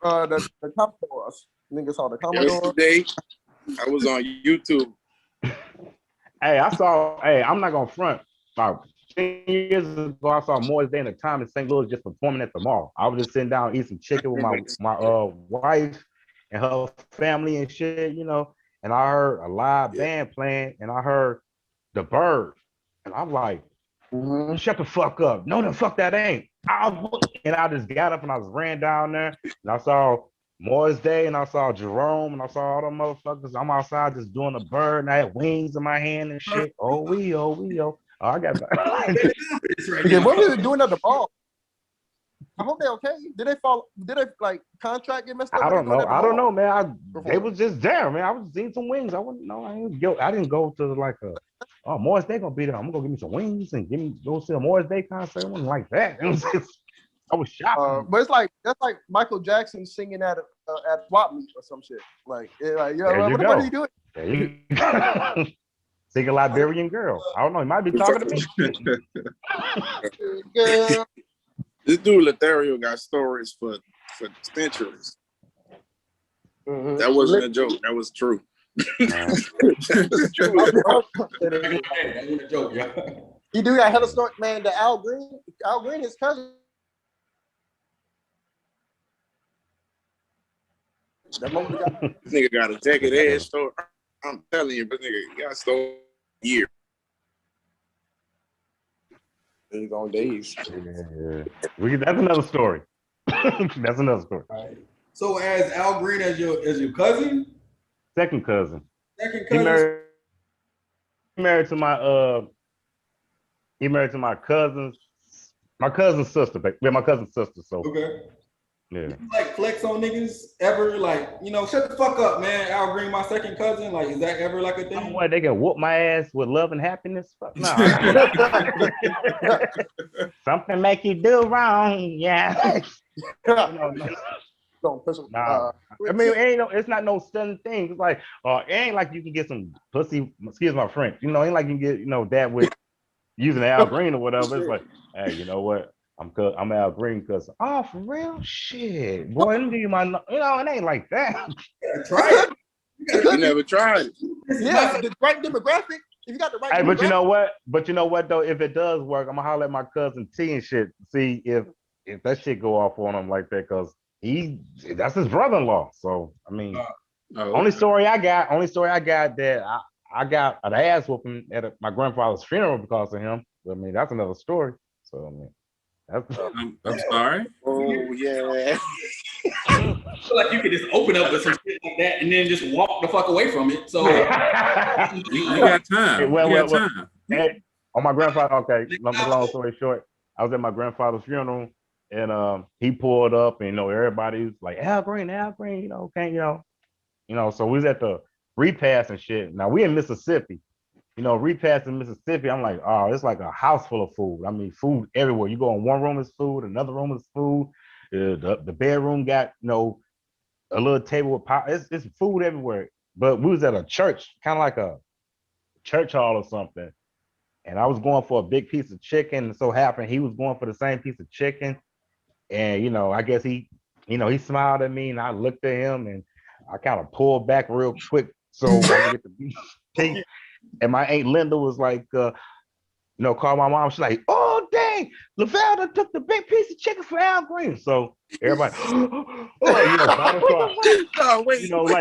The Commodores. Niggas saw the Commodores. Yesterday, I was on YouTube. I'm not gonna front. About 10 years ago, I saw Morris Day in the time in St. Louis just performing at the mall. I was just sitting down eating some chicken with my wife and her family and shit, and I heard a live band playing and I heard the Bird. And I'm like, shut the fuck up. No, the fuck that ain't. And I just got up and I ran down there and I saw Morris Day and I saw Jerome and I saw all them motherfuckers. I'm outside just doing the Bird and I had wings in my hand and shit. Oh, I got that. What were they doing at the ball? I hope they're okay. Did they like contract get messed up? I don't know, man. They was just there, man. I was eating some wings. I wouldn't know. I didn't go to like Morris Day gonna be there. I'm gonna go get me some wings and go see a Morris Day concert. It wasn't like that. It was just I was shocked. But it's like that's like Michael Jackson singing at swap meet or some shit. Like, what are you doing? There you go. Sing a Liberian girl. I don't know. He might be talking to me. Yeah. This dude Lothario got stories for centuries. Mm-hmm. That wasn't a joke. That was true. That was a joke, yeah. He do got hella story, man. The Al Green, his cousin. This nigga got a jagged edge story. I'm telling you, this nigga got stole a year. He's on days. Yeah. That's another story. That's another story. Right. So as Al Green as your cousin? Second cousin. Second He cousin? married to my cousin's sister. Yeah, my cousin's sister. So okay. Yeah. You like flex on niggas ever? Like, shut the fuck up, man. Al Green, my second cousin. Like, is that ever like a thing? What, they can whoop my ass with love and happiness? Fuck no. Something make you do wrong, yeah. Don't push him. Nah. I mean, it's not no sudden thing. It's like, it ain't like you can get some pussy. Excuse my French. Ain't like you can get that with using Al Green or whatever. It's like, hey, you know what? I'm Al Green because for real, shit, boy. Let me give you my. It ain't like that. Try it. You never tried it. Yeah, the right demographic. If you got the right. Hey, but you know what? though, if it does work, I'm gonna holler at my cousin T and shit. See if that shit go off on him like that, because that's his brother-in-law. So I mean, only story I got that I got an ass whooping at my grandfather's funeral because of him. I mean, that's another story. So I mean, I'm sorry. Oh yeah. I feel like you could just open up with some shit like that and then just walk the fuck away from it. So you got time. You got time. Hey, on my grandfather, okay, long story short, I was at my grandfather's funeral and he pulled up and everybody was like, Al Green, okay, so we was at the repast and shit. Now we in Mississippi. Repast in Mississippi, I'm like, oh, it's like a house full of food. I mean, food everywhere. You go in one room is food, another room is food. The bedroom got, a little table with pop. It's food everywhere. But we was at a church, kind of like a church hall or something. And I was going for a big piece of chicken. And so happened he was going for the same piece of chicken. And, I guess he smiled at me and I looked at him and I kind of pulled back real quick so I could get the beef. And my Aunt Linda was like, called my mom. She's like, oh, dang, Lavelda took the big piece of chicken for Al Green. So everybody,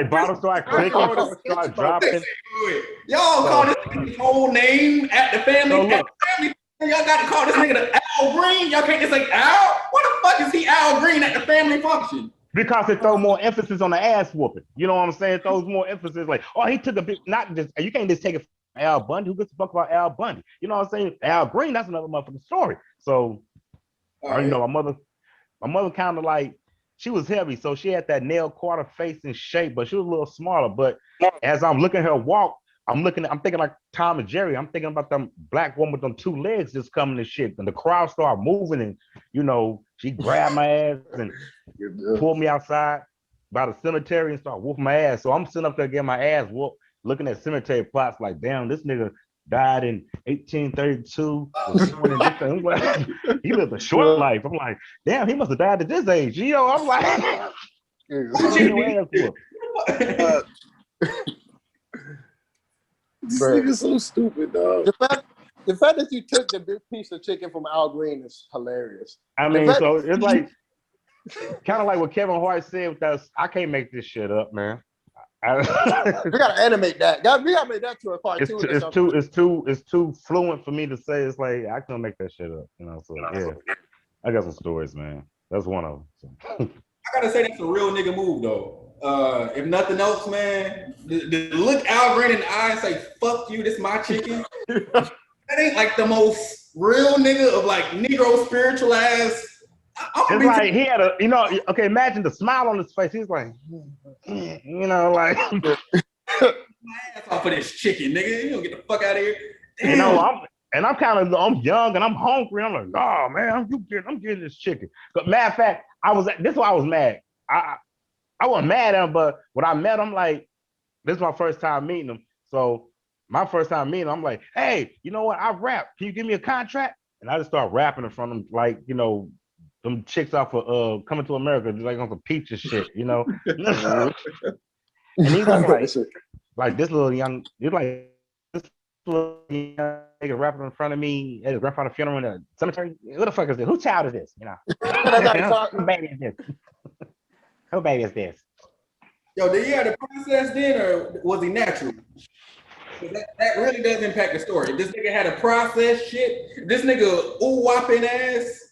bottles start clicking, start dropping. Y'all call this whole name at the family. Y'all got to call this nigga the Al Green. Y'all can't just say Al. What the fuck is he Al Green at the family function? Because it throws more emphasis on the ass whooping. You know what I'm saying? It throws more emphasis like, oh, he took a big, not just, you can't just take it from Al Bundy. Who gives a fuck about Al Bundy? You know what I'm saying? Al Green, that's another motherfucking story. So, my mother kind of like, she was heavy. So she had that nail quarter face and shape, but she was a little smaller. But as I'm looking at her walk, I'm thinking like Tom and Jerry. I'm thinking about them black woman with them two legs just coming and shit. And the crowd started moving and, she grabbed my ass and pulled me outside by the cemetery and started whooping my ass. So I'm sitting up there getting my ass whooped, looking at cemetery plots like, damn, this nigga died in 1832. He lived a short life. I'm like, damn, he must have died at this age. I'm like, this nigga's so stupid, dog. The fact that you took the big piece of chicken from Al Green is hilarious. I mean, so it's like kind of like what Kevin Hart said with us. I can't make this shit up, man. We gotta animate that. We gotta make that to a cartoon. It's too fluent for me to say. It's like I can't make that shit up. So yeah, I got some stories, man. That's one of them. So. I gotta say that's a real nigga move though. If nothing else, man, the look Al Green in the eye and say "fuck you," this my chicken. That ain't like the most real nigga of like Negro spiritual ass. It's like he had okay, imagine the smile on his face. He's like, like my ass off of this chicken, nigga. You don't get the fuck out of here. Damn. And I'm young and I'm hungry. I'm like, oh man, I'm getting this chicken. But matter of fact, this is why I was mad. I wasn't mad at him, but when I met him, like, this is my first time meeting him. So my first time meeting him, I'm like, hey, you know what? I rap. Can you give me a contract? And I just start rapping in front of him, like, you know, them chicks off of Coming to America, just like on some Peaches shit, you know. And he was like this little young, he's like this little young nigga rapping in front of me at his grandfather's funeral in the cemetery. Who the fuck is this? Whose child is this? You know, who baby is this? Who baby is this? Yo, did he have the process then, or was he natural? That really does impact the story. This nigga had a process shit. This nigga ooh whopping ass.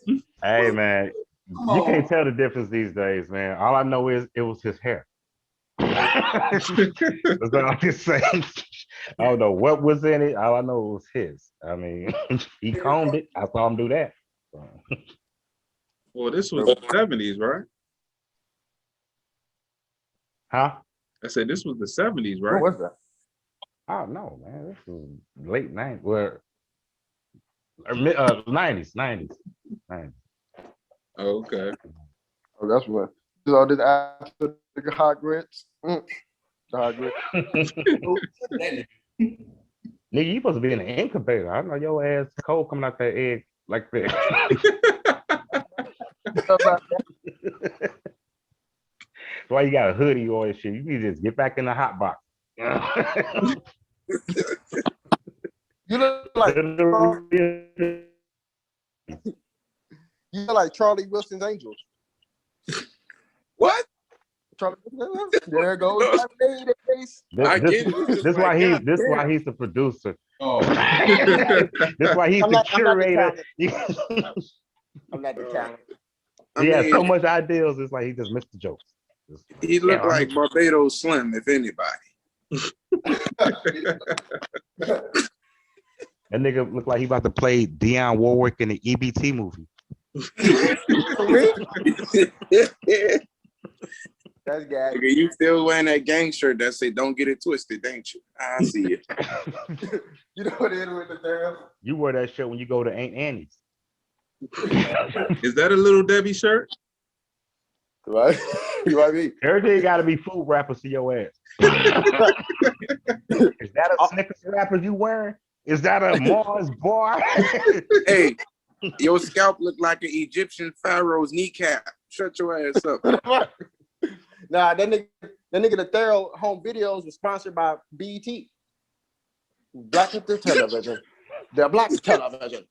Hey man, you can't tell the difference these days, man. All I know is it was his hair. That's all I can say. I don't know what was in it. All I know it was his. I mean, he combed it. I saw him do that. So. Well, this was the 70s, right? Huh? I said this was the 70s, right? What was that? Oh no, man. This was late 90s. Well, 90s. Oh, okay. Oh, that's what. So this after the hot grits. The hot grits. Nigga, you supposed to be in an incubator. I know your ass cold coming out that egg like that. Why you got a hoodie or shit? You need to just get back in the hot box. You look like Charlie Wilson's Angels. What? Charlie, there it goes. This why he's the producer. Oh, This why he's the curator. I'm not the talent. He has so much ideas. It's like he just missed the jokes. He looked like Barbados Slim, if anybody. That nigga looked like he about to play Dionne Warwick in the EBT movie. That's guy. Okay, you still wearing that gang shirt that say "Don't get it twisted," ain't you? I see it. You know what it is with the girl? You wear that shirt when you go to Aunt Annie's. Is that a Little Debbie shirt? Right? You know what I mean? Everything got to be food wrappers to your ass. Is that a Snickers wrapper you wearing? Is that a Mars bar? Hey, your scalp look like an Egyptian pharaoh's kneecap. Shut your ass up. Nah, that nigga the Thorough home videos was sponsored by BET. Black Television. The Black Television.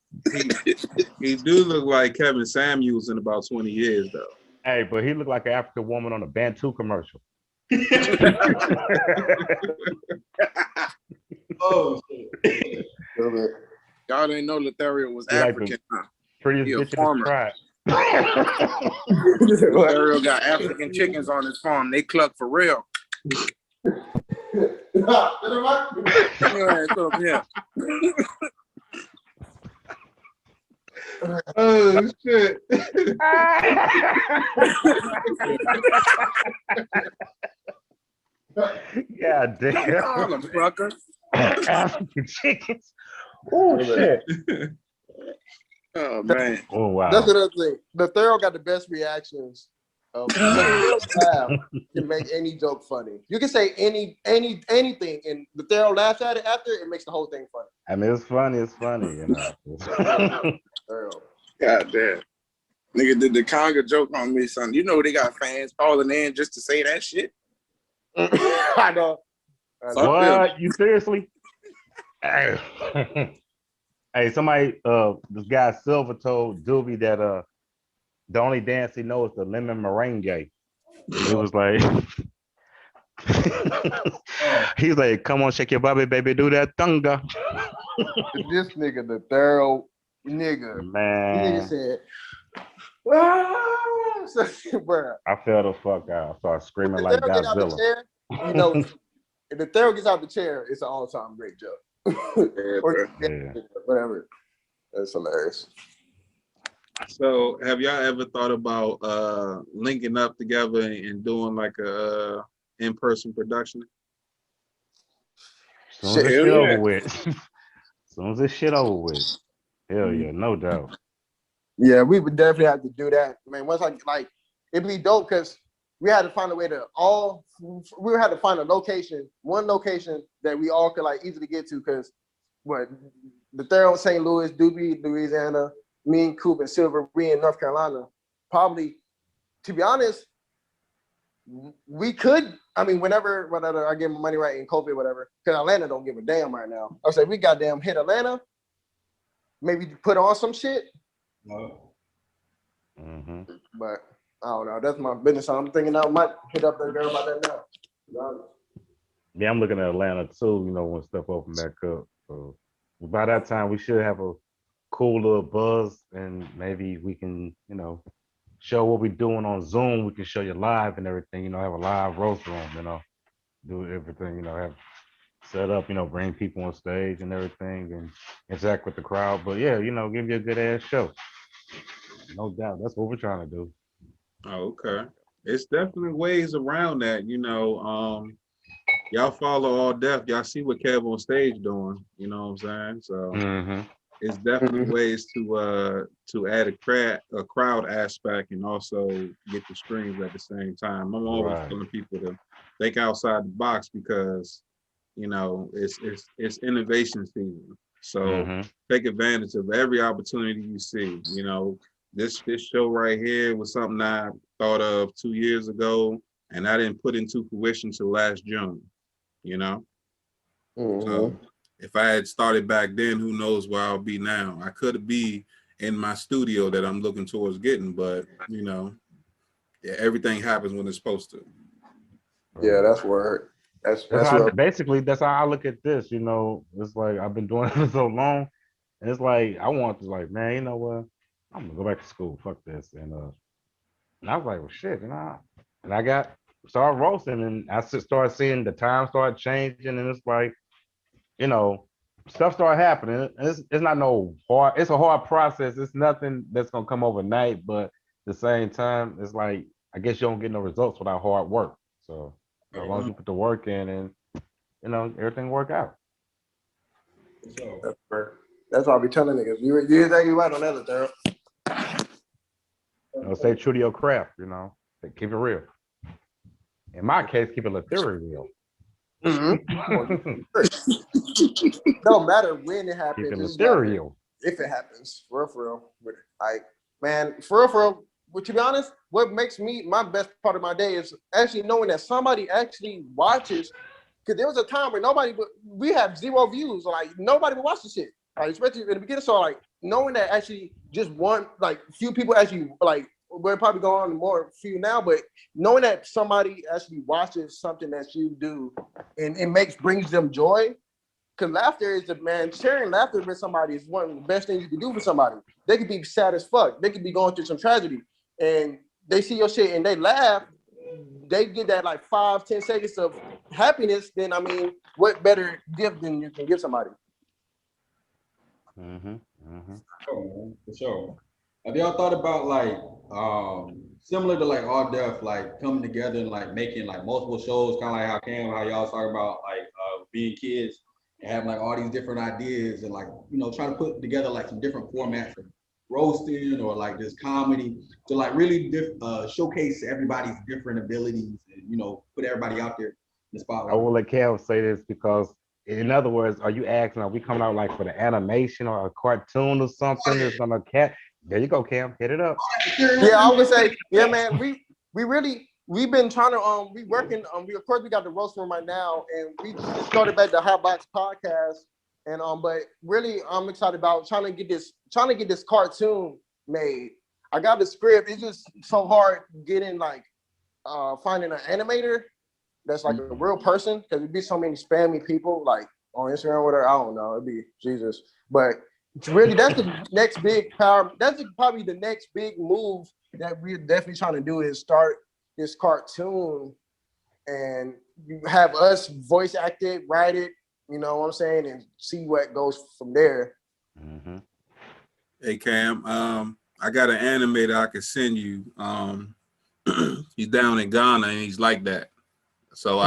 He do look like Kevin Samuels in about 20 years, though. Hey, but he looked like an African woman on a Bantu commercial. oh shit. Y'all didn't know Lothario was He like African. the prettiest He a bitch in the farmer. tribe. Lothario got African chickens on his farm. They cluck for real. Your ass up here. Oh, shit. God damn. Motherfucker. African chickens. Oh, shit. Oh, man. Oh, wow. That's another thing. The Thorough got the best reactions. Can make any joke funny. You can say anything, and the Thorough laughs at it after. It makes the whole thing funny. I mean, it's funny, you know. Thorough. God damn. Nigga did the conga joke on me, son. You know they got fans calling in just to say that shit. I know. What? You seriously? Hey, somebody, this guy Silver told Doobie that the only dance he knows is the lemon merengue. He was like, he's like, come on, shake your body, baby, do that thunga. This nigga, the Thorough nigga. Man, This nigga said, bruh. I fell the fuck out. I started screaming If like Thorough get out the Godzilla. chair, you know, if the Thorough gets out the chair, it's an all-time great joke. Or whatever. That's hilarious. So, have y'all ever thought about linking up together and doing like a in-person production? Soon as it's over with. soon as this shit over with. Hell yeah, no doubt. Yeah, we would definitely have to do that, man. Once I like, it'd be dope because we had to find a way to we had to find a location, one location that we all could like easily get to. Because what the third on St. Louis, Doobie, Louisiana, me and Coop and Silver, we in North Carolina. Probably, to be honest, we could. I mean, whenever I get my money right in COVID, whatever. Because Atlanta don't give a damn right now. I say we goddamn hit Atlanta. Maybe put on some shit. No. Mm-hmm. But I don't know. That's my business. I'm thinking I might hit up there about that now. Yeah, I'm looking at Atlanta too, you know, when stuff open back up. So by that time we should have a cool little buzz and maybe we can, you know, show what we're doing on Zoom. We can show you live and everything, you know, have a live roast room, you know, do everything, you know, have set up, you know, bring people on stage and everything and interact with the crowd. But yeah, you know, give you a good ass show. No doubt. That's what we're trying to do. Oh, okay. It's definitely ways around that, you know. Y'all follow All Deaf. Y'all see what Kev on stage doing. You know what I'm saying? So Mm-hmm. it's definitely ways to add a crowd aspect and also get the streams at the same time. I'm always Right. telling people to think outside the box because you know it's innovation season. So Mm-hmm. take advantage of every opportunity you see. You know, this show right here was something I thought of 2 years ago and I didn't put into fruition till last June. You know, so if I had started back then, who knows where I'll be now? I could be in my studio that I'm looking towards getting, but you know, yeah, everything happens when it's supposed to. Yeah, that's word. That's How what. basically that's how I look at this, you know. It's like I've been doing it for so long. And it's like I want to like, man, you know what? I'm gonna go back to school. Fuck this. And I was like, well shit, and I got started roasting and I started seeing the time started changing and it's like, you know, stuff started happening. It's not no hard, it's a hard process. It's nothing that's gonna come overnight, but at the same time, it's like I guess you don't get no results without hard work. So as long as you put the work in and you know, everything work out. So, That's word. That's why I be telling niggas. You're exactly right on that, Daryl. You know, stay true to your craft, you know. Keep it real. In my case, keep it ethereal. Don't matter when it Keep happens. it It just matters ethereal. if it happens. For real. Like, man, for real. But to be honest, what makes me my best part of my day is actually knowing that somebody actually watches. Because there was a time where we have 0 views. Like nobody would watch the shit. Like, especially in the beginning. So like knowing that actually just one, like few people actually like we're probably going on more few now, but knowing that somebody actually watches something that you do and it brings them joy. Because laughter is sharing laughter with somebody is one of the best things you can do for somebody. They could be sad as fuck. They could be going through some tragedy and they see your shit and they laugh. They get that like 5-10 seconds of happiness. Then, I mean, what better gift than you can give somebody? Mm-hmm. Mm-hmm. sure, man, for sure. Have y'all thought about like similar to like All Deaf, like coming together and like making like multiple shows, kind of like how y'all talk about like being kids and having like all these different ideas and like you know trying to put together like some different formats of roasting or like just comedy to like really showcase everybody's different abilities and you know put everybody out there in the I spotlight. will let Cal say this because, in other words, are you asking, are we coming out like for the animation or a cartoon or something that's gonna cat? There you go, Cam. Hit it up. Yeah, I would say, yeah, man. We've been trying to we working we of course we got the roast room right now, and we just started back the Hot Box podcast, and but really I'm excited about trying to get this cartoon made. I got the script. It's just so hard getting like finding an animator that's like a real person because it'd be so many spammy people like on Instagram or whatever. I don't know. It'd be Jesus, but it's really that's the next big power. That's probably the next big move that we're definitely trying to do is start this cartoon and have us voice act it, write it. You know what I'm saying, and see what goes from there. Mm-hmm. Hey Cam, I got an animator I can send you. He's down in Ghana and he's like that. So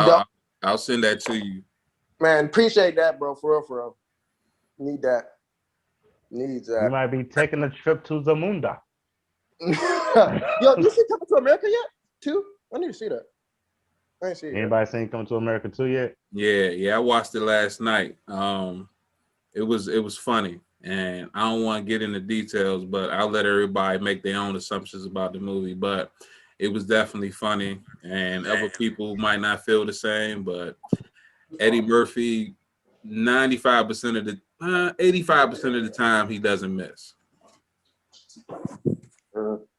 I'll send that to you. Man, appreciate that, bro. For real, for real. Need that. Needs You that. might be taking a trip to Zamunda. Yo, you see Coming to America yet? Too? I need to see that. I ain't see it yet. Anybody seen Coming to America 2 yet? Yeah, I watched it last night. It was funny, and I don't want to get into details, but I'll let everybody make their own assumptions about the movie. But it was definitely funny, and other people might not feel the same. But Eddie Murphy, 95% of the 85% of the time, he doesn't miss.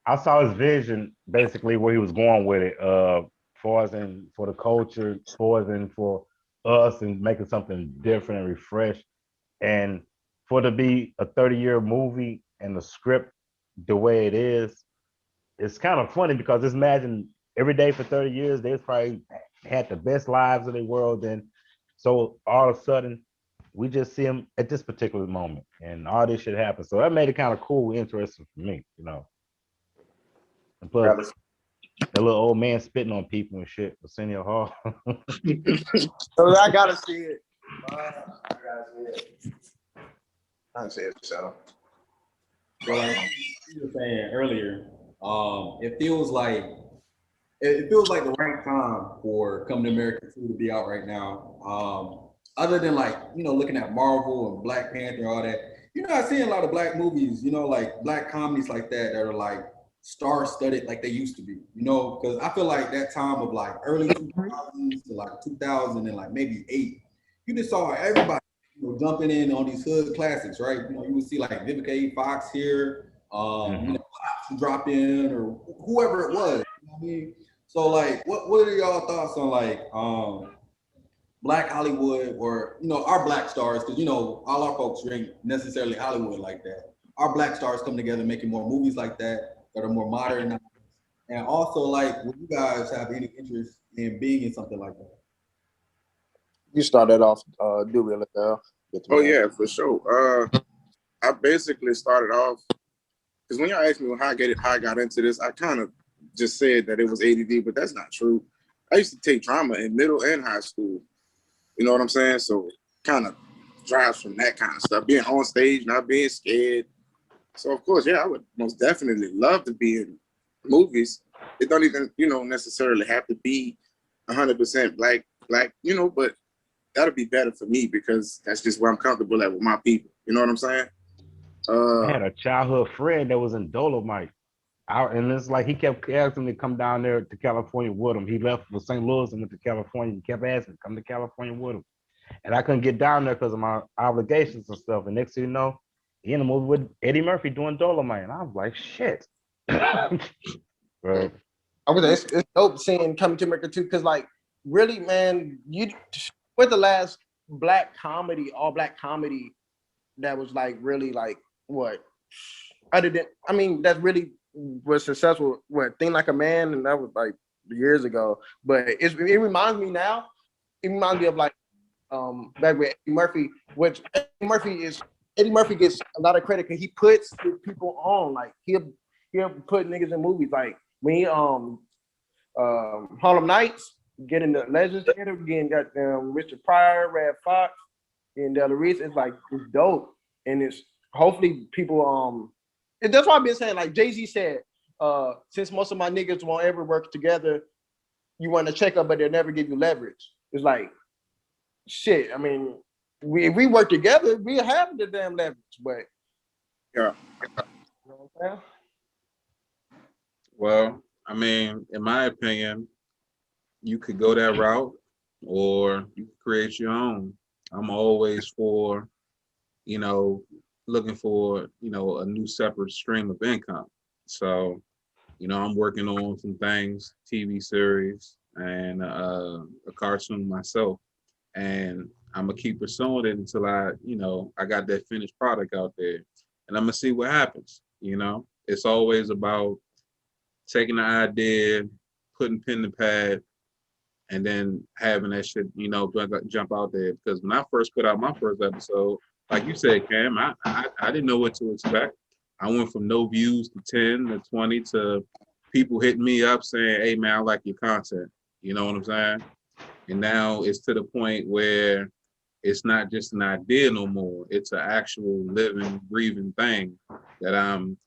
I saw his vision, basically where he was going with it, for us and for the culture, for us and for us, and making something different and refreshed. And for it to be a 30-year movie and the script the way it is, it's kind of funny because just imagine every day for 30 years, they probably had the best lives in the world. And so all of a sudden, we just see them at this particular moment and all this shit happen. So that made it kind of cool, interesting for me, you know. And plus, that little old man spitting on people and shit, Arsenio Hall. So I gotta see it. I gotta see it. I gotta see it, so. So like you were saying earlier, it feels like the right time for Coming to America 2 to be out right now. Other than like, looking at Marvel and Black Panther and all that, you're not seeing a lot of black movies, like black comedies like that are like star-studded like they used to be, because I feel like that time of like early 2000s to like 2000 and like maybe 8, you just saw everybody jumping in on these hood classics, right? You would see like Vivica A. Fox here, drop in or whoever it was. You know what I mean? So like, what are y'all thoughts on like Black Hollywood or our black stars? Because all our folks ain't necessarily Hollywood like that. Our black stars come together making more movies like that are more modern, and also like, would you guys have any interest in being in something like that? You started off, do really well. Oh yeah, for sure. I basically started off because when y'all asked me how I got into this, I kind of just said that it was ADD, but that's not true. I used to take drama in middle and high school. You know what I'm saying? So kind of drives from that kind of stuff, being on stage, not being scared. So of course, yeah, I would most definitely love to be in movies. It don't even, necessarily have to be 100% black, but that'll be better for me because that's just where I'm comfortable at with my people. You know what I'm saying? I had a childhood friend that was in Dolomite. And it's like he kept asking me to come down there to California with him. He left for St. Louis and went to California. He kept asking to come to California with him. And I couldn't get down there because of my obligations and stuff. And next thing you know, he in a movie with Eddie Murphy doing Dolomite. And I was like, shit. Right. I was it's dope seeing Coming to America 2 because like really, man, you with the last all black comedy that was like really like what other than that really was successful. What Thing Like a Man, and that was like years ago. But it reminds me now. It reminds me of like back with Eddie Murphy, which Eddie Murphy gets a lot of credit because he puts his people on. Like he'll put niggas in movies. Like when he Harlem Nights, getting the legends together, getting got Richard Pryor, Red Fox, and Della Reese. It's like it's dope, and it's hopefully people and that's why I've been saying, like Jay-Z said, since most of my niggas won't ever work together, you want to check up, but they'll never give you leverage. It's like shit. If we work together, we have the damn leverage, but yeah. You know what I'm saying? Well, in my opinion, you could go that route or you could create your own. I'm always for, looking for, a new separate stream of income. So, I'm working on some things, TV series and a cartoon myself. And I'm gonna keep pursuing it until I got that finished product out there. And I'm gonna see what happens. It's always about taking the idea, putting pen to pad, and then having that shit, jump out there. Because when I first put out my first episode, like you said, Cam, I didn't know what to expect. I went from no views to 10 to 20 to people hitting me up saying, hey man, I like your content. You know what I'm saying? And now it's to the point where it's not just an idea no more. It's an actual living, breathing thing that I'm,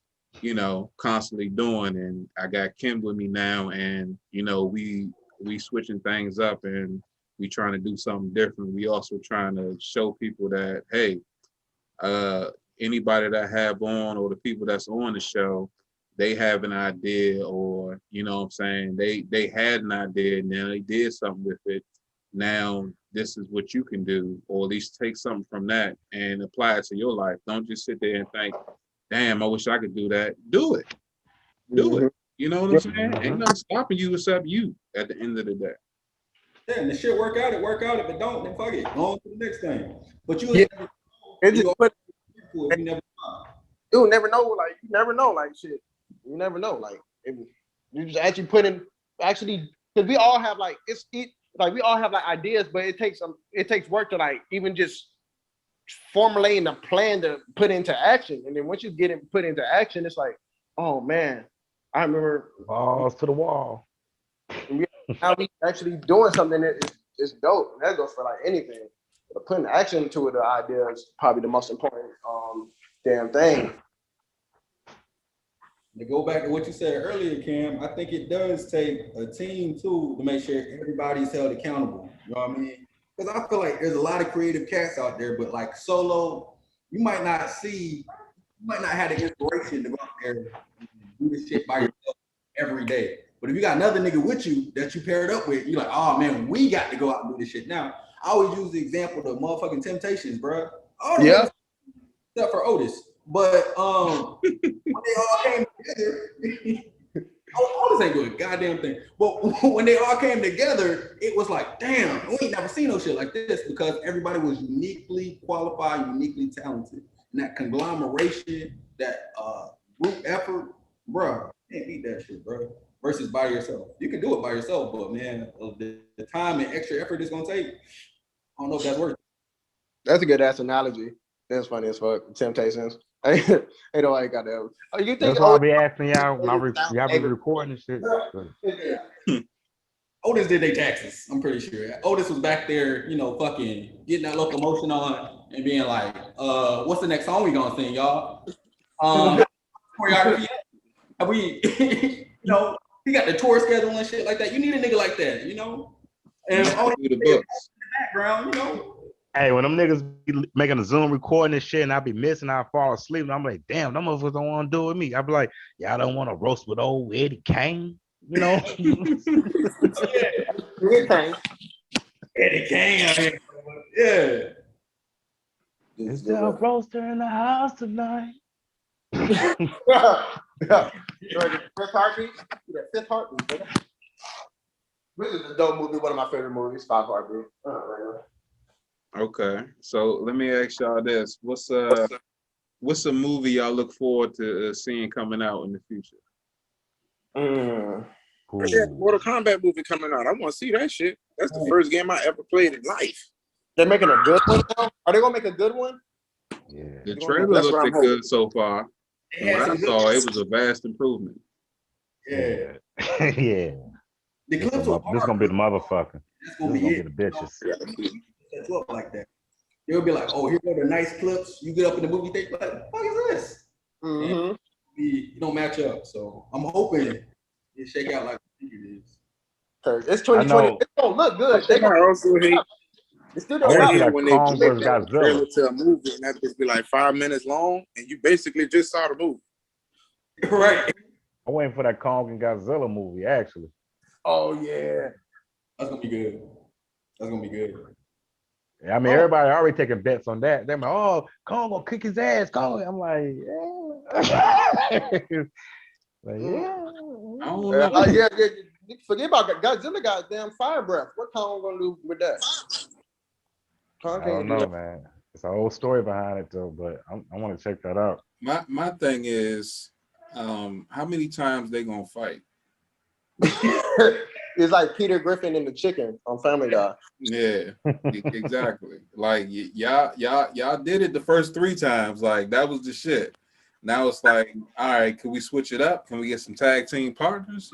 constantly doing. And I got Kim with me now, and we switching things up, and we trying to do something different. We also trying to show people that, hey, anybody that have on, or the people that's on the show, they have an idea, or what I'm saying, they had an idea and then they did something with it. Now this is what you can do, or at least take something from that and apply it to your life. Don't just sit there and think, damn, I wish I could do that. Do it. Do it. You know what I'm saying? Ain't nothing stopping you except you at the end of the day. Yeah, and the shit work out, If it don't, then fuck it. Go on to the next thing. But you Yeah. It just put, you never you never know, like you never know, like shit. You never know, like if you just actually put in actually, because we all have like like we all have like ideas, but it takes work to like even just formulating a plan to put into action. And then once you get it put into action, it's like, oh man, I remember Balls to the wall. now we actually doing something that is dope. That goes for like anything. But putting action to it, the idea is probably the most important damn thing. To go back to what you said earlier, Cam, I think it does take a team too to make sure everybody's held accountable. You know what I mean? Because I feel like there's a lot of creative cats out there, but like solo, you might not have the inspiration to go out there and do this shit by yourself every day. But if you got another nigga with you that you paired up with, you're like, oh man, we got to go out and do this shit. Now, I always use the example of the motherfucking Temptations, bro. Yeah. Except for Otis. But when they all came together, Otis ain't doing a goddamn thing. But when they all came together, it was like, damn, we ain't never seen no shit like this, because everybody was uniquely qualified, uniquely talented. And that conglomeration, that group effort, bro, can't beat that shit, bro. Versus by yourself. You can do it by yourself, but man, the time and extra effort it's gonna take, I don't know if that's worth it. That's a good ass analogy. That's funny as fuck. Temptations. Ain't nobody got that. Oh, you think? That's why I be asking y'all when y'all be recording and shit. Otis did their taxes, I'm pretty sure. Otis was back there, fucking getting that locomotion on and being like, what's the next song we gonna sing, y'all? Choreography. Have we, he got the tour schedule and shit like that. You need a nigga like that, And Otis Do the books. in the background, Hey, when them niggas be making a Zoom recording and shit, and I be missing, I fall asleep, and I'm like, damn, them motherfuckers don't want to do it with me. I be like, y'all don't want to roast with old Eddie Kane, Yeah. Eddie Kane. Yeah. Is there a roaster in the house tonight? Yeah. Fifth Heartbeat. The Fifth Heartbeat. This is a dope movie. One of my favorite movies. Five Heartbeat. Okay, so let me ask y'all this: what's a movie y'all look forward to seeing coming out in the future? Yeah, Mortal Kombat movie coming out. I want to see that shit. That's the first game I ever played in life. They're making a good one now? Are they gonna make a good one? Yeah. The trailer That's what looked I'm good so far. From what I saw, it clips. was a vast improvement. Yeah. Yeah. The clips were This gonna be the motherfucker. That's This gonna is be gonna be it. the bitches. Set you up like that. They'll be like, oh, here go the nice clips. You get up in the movie theater, like, what the fuck is this? Mm-hmm. You don't match up. So I'm hoping it shake out like I think it is. It's 2020. It's gonna look good. They I gonna also hate it's still I doing wanna see well. that when they Kong make versus that Godzilla. trailer to a movie and that just be like 5 minutes long, and you basically just saw the movie. Right. I'm waiting for that Kong and Godzilla movie, actually. Oh yeah. That's gonna be good. That's gonna be good. I mean, everybody already taking bets on that. They're like, oh, Kong gonna kick his ass, Kong. I'm like, yeah. Like, yeah. I don't know. Yeah. Forget about Godzilla. Got damn fire breath. What Kong gonna do with that? Kong I can't don't do know, that. man. It's a whole story behind it, though, but I want to check that out. My thing is, how many times they gonna fight? It's like Peter Griffin and the chicken on Family Guy. Yeah, exactly. Like y'all did it the first 3 times. Like that was the shit. Now it's like, all right, can we switch it up? Can we get some tag team partners?